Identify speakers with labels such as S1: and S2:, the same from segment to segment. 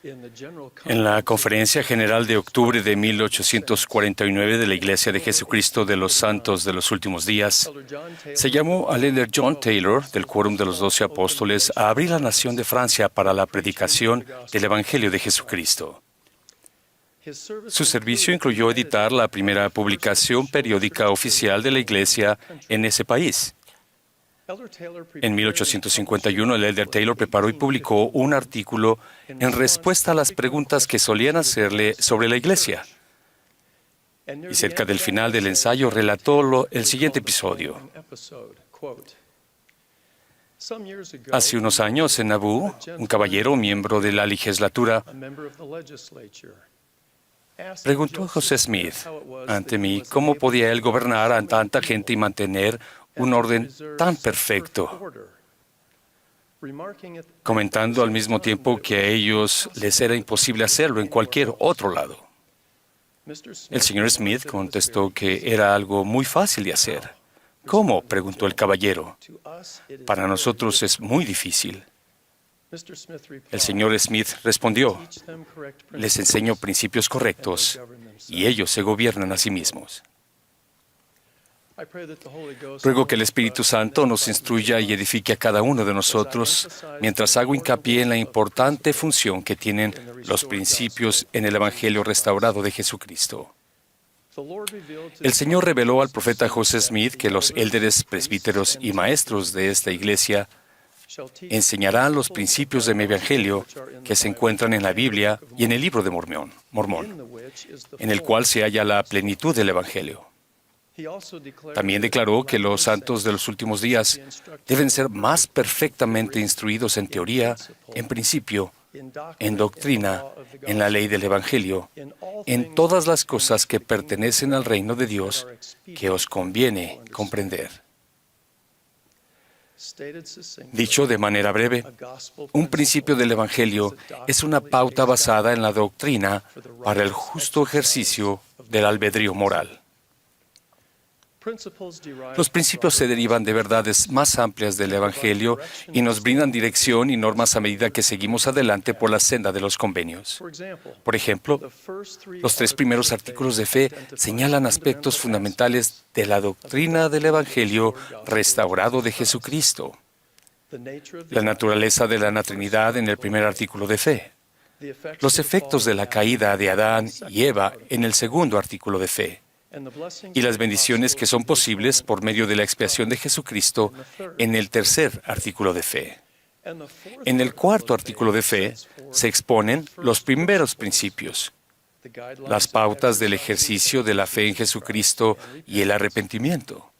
S1: En la Conferencia General de octubre de 1849 de la Iglesia de Jesucristo de los Santos de los Últimos Días, se llamó al elder John Taylor, del Quórum de los 12 Apóstoles, a abrir la nación de Francia para la predicación del Evangelio de Jesucristo. Su servicio incluyó editar la primera publicación periódica oficial de la Iglesia en ese país. En 1851, el elder Taylor preparó y publicó un artículo en respuesta a las preguntas que solían hacerle sobre la Iglesia. Y cerca del final del ensayo relató el siguiente episodio. Hace unos años, en Nauvoo, un caballero, miembro de la legislatura, preguntó a José Smith ante mí cómo podía él gobernar a tanta gente y mantener un orden tan perfecto, comentando al mismo tiempo que a ellos les era imposible hacerlo en cualquier otro lado. El señor Smith contestó que era algo muy fácil de hacer. ¿Cómo?, preguntó el caballero. Para nosotros es muy difícil. El señor Smith respondió, les enseño principios correctos y ellos se gobiernan a sí mismos. Ruego que el Espíritu Santo nos instruya y edifique a cada uno de nosotros mientras hago hincapié en la importante función que tienen los principios en el Evangelio restaurado de Jesucristo. El Señor reveló al profeta José Smith que los élderes, presbíteros y maestros de esta iglesia enseñarán los principios de mi Evangelio que se encuentran en la Biblia y en el libro de Mormón, en el cual se halla la plenitud del Evangelio. También declaró que los santos de los últimos días deben ser más perfectamente instruidos en teoría, en principio, en doctrina, en la ley del Evangelio, en todas las cosas que pertenecen al reino de Dios que os conviene comprender. Dicho de manera breve, un principio del Evangelio es una pauta basada en la doctrina para el justo ejercicio del albedrío moral. Los principios se derivan de verdades más amplias del Evangelio y nos brindan dirección y normas a medida que seguimos adelante por la senda de los convenios. Por ejemplo, los 3 primeros artículos de fe señalan aspectos fundamentales de la doctrina del Evangelio restaurado de Jesucristo. La naturaleza de la Trinidad en el primer artículo de fe. Los efectos de la caída de Adán y Eva en el segundo artículo de fe. Y las bendiciones que son posibles por medio de la expiación de Jesucristo en el tercer artículo de fe. En el cuarto artículo de fe se exponen los primeros principios, las pautas del ejercicio de la fe en Jesucristo y el arrepentimiento,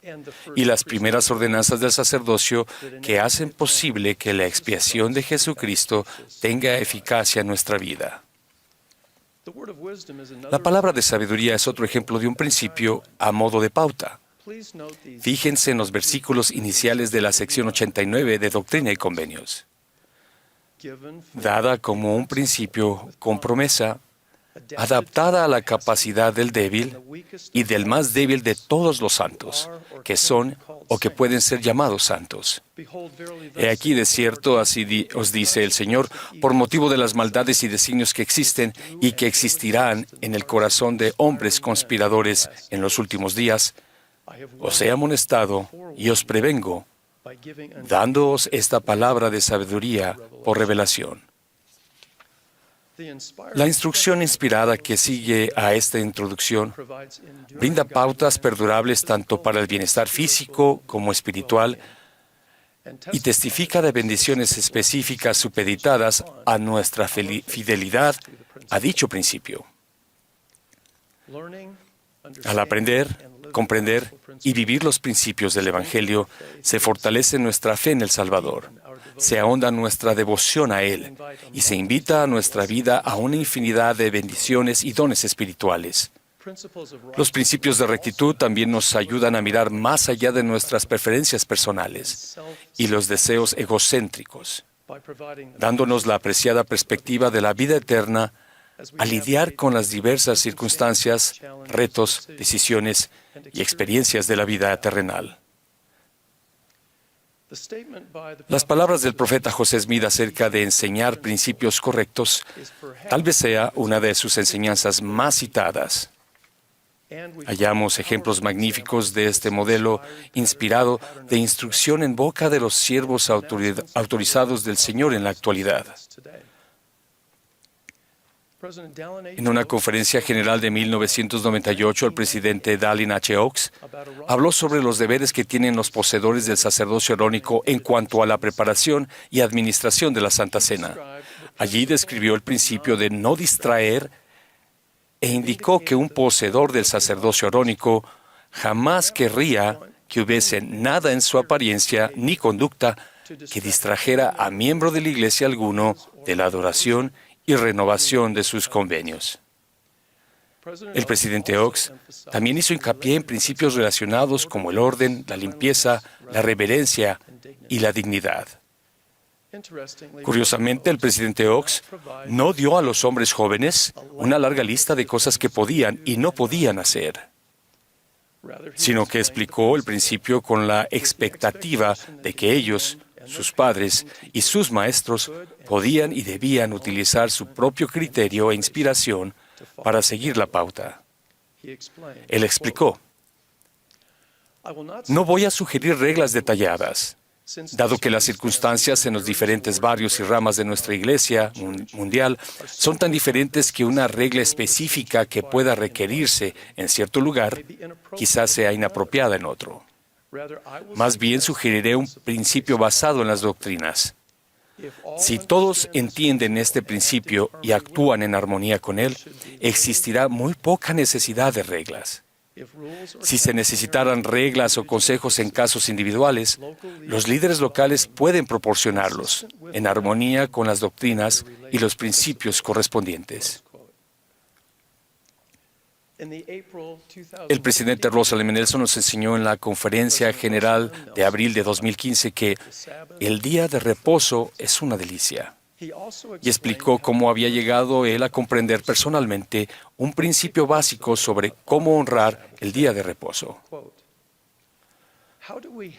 S1: y las primeras ordenanzas del sacerdocio que hacen posible que la expiación de Jesucristo tenga eficacia en nuestra vida. La palabra de sabiduría es otro ejemplo de un principio a modo de pauta. Fíjense en los versículos iniciales de la sección 89 de Doctrina y Convenios. Dada como un principio con promesa, adaptada a la capacidad del débil y del más débil de todos los santos, que son o que pueden ser llamados santos. He aquí de cierto, así os dice el Señor, por motivo de las maldades y designios que existen y que existirán en el corazón de hombres conspiradores en los últimos días, os he amonestado y os prevengo, dándoos esta palabra de sabiduría por revelación. La instrucción inspirada que sigue a esta introducción brinda pautas perdurables tanto para el bienestar físico como espiritual y testifica de bendiciones específicas supeditadas a nuestra fidelidad a dicho principio. Al aprender, comprender y vivir los principios del Evangelio, se fortalece nuestra fe en el Salvador, se ahonda nuestra devoción a Él y se invita a nuestra vida a una infinidad de bendiciones y dones espirituales. Los principios de rectitud también nos ayudan a mirar más allá de nuestras preferencias personales y los deseos egocéntricos, dándonos la apreciada perspectiva de la vida eterna a lidiar con las diversas circunstancias, retos, decisiones y experiencias de la vida terrenal. Las palabras del profeta José Smith acerca de enseñar principios correctos tal vez sea una de sus enseñanzas más citadas. Hallamos ejemplos magníficos de este modelo inspirado de instrucción en boca de los siervos autorizados del Señor en la actualidad. En una conferencia general de 1998, el presidente Dallin H. Oaks habló sobre los deberes que tienen los poseedores del sacerdocio arónico en cuanto a la preparación y administración de la Santa Cena. Allí describió el principio de no distraer e indicó que un poseedor del sacerdocio arónico jamás querría que hubiese nada en su apariencia ni conducta que distrajera a miembro de la iglesia alguno de la adoración y renovación de sus convenios. El presidente Oaks también hizo hincapié en principios relacionados como el orden, la limpieza, la reverencia y la dignidad. Curiosamente, el presidente Oaks no dio a los hombres jóvenes una larga lista de cosas que podían y no podían hacer, sino que explicó el principio con la expectativa de que ellos, sus padres y sus maestros podían y debían utilizar su propio criterio e inspiración para seguir la pauta. Él explicó: "No voy a sugerir reglas detalladas, dado que las circunstancias en los diferentes barrios y ramas de nuestra iglesia mundial son tan diferentes que una regla específica que pueda requerirse en cierto lugar quizás sea inapropiada en otro. Más bien sugeriré un principio basado en las doctrinas. Si todos entienden este principio y actúan en armonía con él, existirá muy poca necesidad de reglas. Si se necesitaran reglas o consejos en casos individuales, los líderes locales pueden proporcionarlos en armonía con las doctrinas y los principios correspondientes". El presidente Russell M. Nelson nos enseñó en la Conferencia General de abril de 2015 que el día de reposo es una delicia. Y explicó cómo había llegado él a comprender personalmente un principio básico sobre cómo honrar el día de reposo.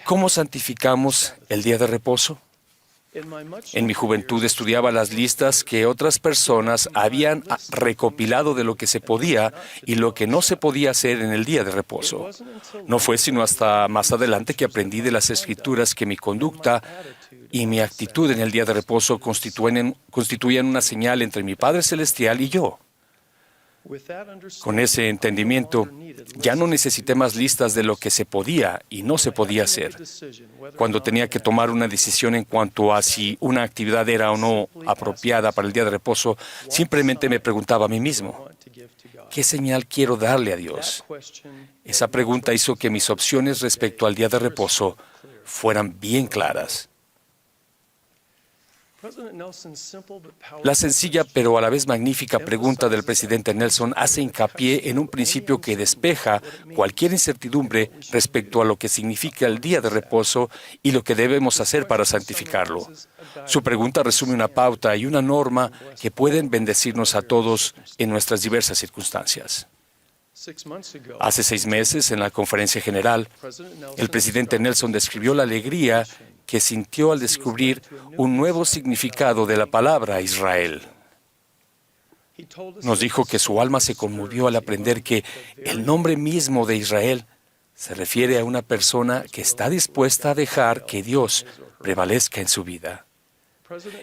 S1: ¿Cómo santificamos el día de reposo? En mi juventud estudiaba las listas que otras personas habían recopilado de lo que se podía y lo que no se podía hacer en el día de reposo. No fue sino hasta más adelante que aprendí de las Escrituras que mi conducta y mi actitud en el día de reposo constituían una señal entre mi Padre Celestial y yo. Con ese entendimiento, ya no necesité más listas de lo que se podía y no se podía hacer. Cuando tenía que tomar una decisión en cuanto a si una actividad era o no apropiada para el día de reposo, simplemente me preguntaba a mí mismo: ¿qué señal quiero darle a Dios? Esa pregunta hizo que mis opciones respecto al día de reposo fueran bien claras. La sencilla pero a la vez magnífica pregunta del presidente Nelson hace hincapié en un principio que despeja cualquier incertidumbre respecto a lo que significa el día de reposo y lo que debemos hacer para santificarlo. Su pregunta resume una pauta y una norma que pueden bendecirnos a todos en nuestras diversas circunstancias. Hace 6 meses, en la conferencia general, el presidente Nelson describió la alegría que sintió al descubrir un nuevo significado de la palabra Israel. Nos dijo que su alma se conmovió al aprender que el nombre mismo de Israel se refiere a una persona que está dispuesta a dejar que Dios prevalezca en su vida.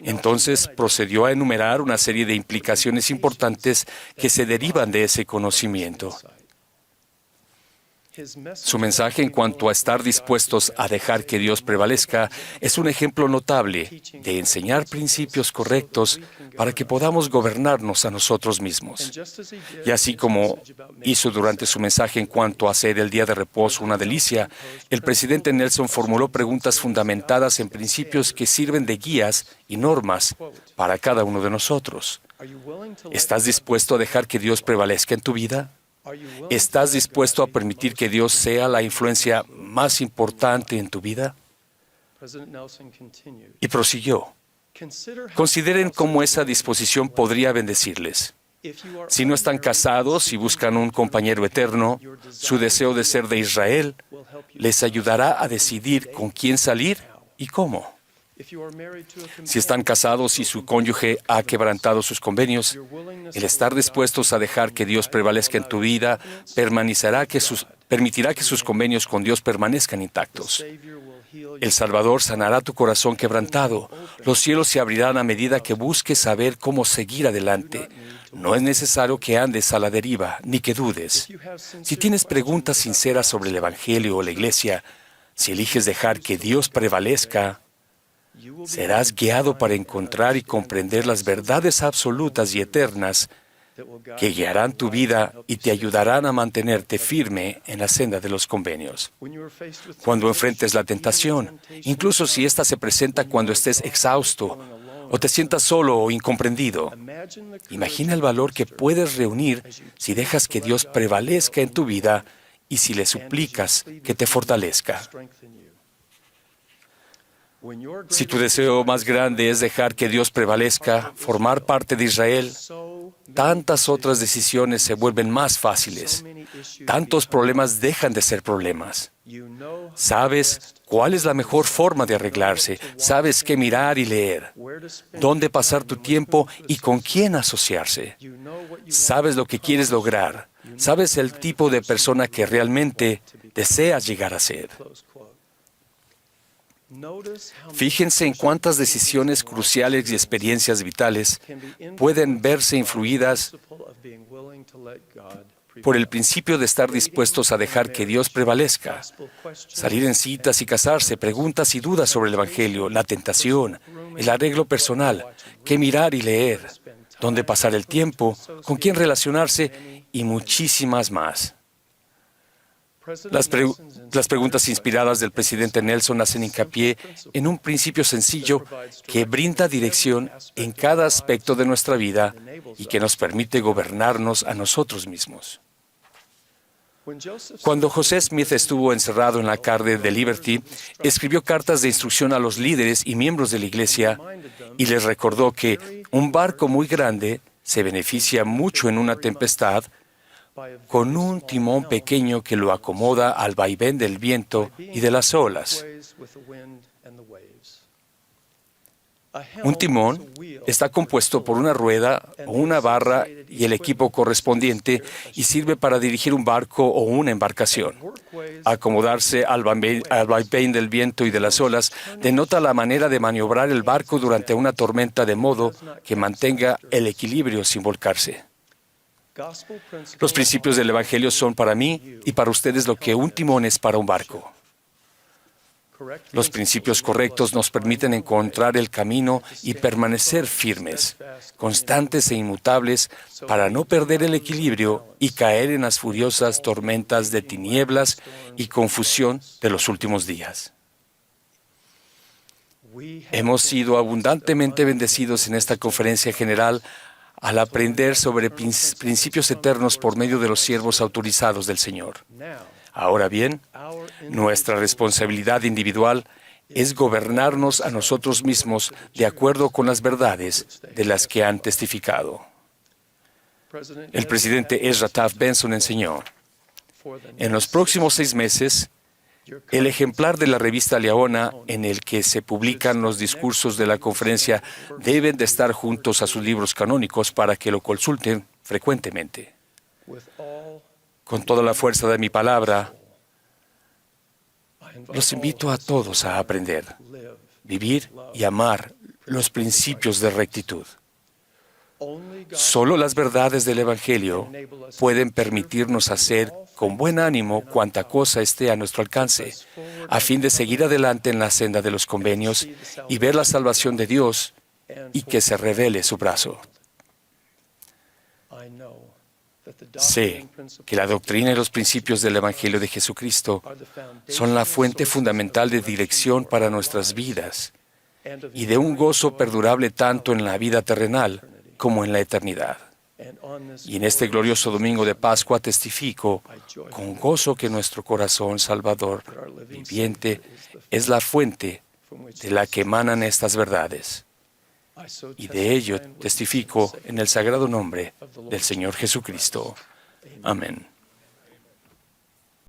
S1: Entonces procedió a enumerar una serie de implicaciones importantes que se derivan de ese conocimiento. Su mensaje en cuanto a estar dispuestos a dejar que Dios prevalezca es un ejemplo notable de enseñar principios correctos para que podamos gobernarnos a nosotros mismos. Y así como hizo durante su mensaje en cuanto a hacer el día de reposo una delicia, el presidente Nelson formuló preguntas fundamentadas en principios que sirven de guías y normas para cada uno de nosotros. ¿Estás dispuesto a dejar que Dios prevalezca en tu vida? ¿Estás dispuesto a permitir que Dios sea la influencia más importante en tu vida? Y prosiguió: consideren cómo esa disposición podría bendecirles. Si no están casados y buscan un compañero eterno, su deseo de ser de Israel les ayudará a decidir con quién salir ¿Y cómo? Si están casados y su cónyuge ha quebrantado sus convenios, el estar dispuestos a dejar que Dios prevalezca en tu vida permitirá que sus convenios con Dios permanezcan intactos. El Salvador sanará tu corazón quebrantado. Los cielos se abrirán a medida que busques saber cómo seguir adelante. No es necesario que andes a la deriva, ni que dudes. Si tienes preguntas sinceras sobre el Evangelio o la Iglesia, si eliges dejar que Dios prevalezca, serás guiado para encontrar y comprender las verdades absolutas y eternas que guiarán tu vida y te ayudarán a mantenerte firme en la senda de los convenios. Cuando enfrentes la tentación, incluso si ésta se presenta cuando estés exhausto o te sientas solo o incomprendido, imagina el valor que puedes reunir si dejas que Dios prevalezca en tu vida y si le suplicas que te fortalezca. Si tu deseo más grande es dejar que Dios prevalezca, formar parte de Israel, tantas otras decisiones se vuelven más fáciles. Tantos problemas dejan de ser problemas. Sabes cuál es la mejor forma de arreglarse. Sabes qué mirar y leer, dónde pasar tu tiempo y con quién asociarse. Sabes lo que quieres lograr. Sabes el tipo de persona que realmente deseas llegar a ser. Fíjense en cuántas decisiones cruciales y experiencias vitales pueden verse influidas por el principio de estar dispuestos a dejar que Dios prevalezca. Salir en citas y casarse, preguntas y dudas sobre el Evangelio, la tentación, el arreglo personal, qué mirar y leer, dónde pasar el tiempo, con quién relacionarse y muchísimas más. Las preguntas inspiradas del presidente Nelson hacen hincapié en un principio sencillo que brinda dirección en cada aspecto de nuestra vida y que nos permite gobernarnos a nosotros mismos. Cuando José Smith estuvo encerrado en la cárcel de Liberty, escribió cartas de instrucción a los líderes y miembros de la iglesia y les recordó que un barco muy grande se beneficia mucho en una tempestad con un timón pequeño que lo acomoda al vaivén del viento y de las olas. Un timón está compuesto por una rueda o una barra y el equipo correspondiente y sirve para dirigir un barco o una embarcación. Acomodarse al vaivén del viento y de las olas denota la manera de maniobrar el barco durante una tormenta de modo que mantenga el equilibrio sin volcarse. Los principios del Evangelio son para mí y para ustedes lo que un timón es para un barco. Los principios correctos nos permiten encontrar el camino y permanecer firmes, constantes e inmutables para no perder el equilibrio y caer en las furiosas tormentas de tinieblas y confusión de los últimos días. Hemos sido abundantemente bendecidos en esta conferencia general al aprender sobre principios eternos por medio de los siervos autorizados del Señor. Ahora bien, nuestra responsabilidad individual es gobernarnos a nosotros mismos de acuerdo con las verdades de las que han testificado. El presidente Ezra Taft Benson enseñó: en los próximos 6 meses, el ejemplar de la revista Leona en el que se publican los discursos de la conferencia deben de estar juntos a sus libros canónicos para que lo consulten frecuentemente. Con toda la fuerza de mi palabra, los invito a todos a aprender, vivir y amar los principios de rectitud. Solo las verdades del Evangelio pueden permitirnos hacer con buen ánimo cuanta cosa esté a nuestro alcance, a fin de seguir adelante en la senda de los convenios y ver la salvación de Dios y que se revele su brazo. Sé que la doctrina y los principios del Evangelio de Jesucristo son la fuente fundamental de dirección para nuestras vidas y de un gozo perdurable tanto en la vida terrenal como en la eternidad. Y en este glorioso domingo de Pascua testifico con gozo que nuestro corazón salvador viviente es la fuente de la que emanan estas verdades. Y de ello testifico en el sagrado nombre del Señor Jesucristo. Amén.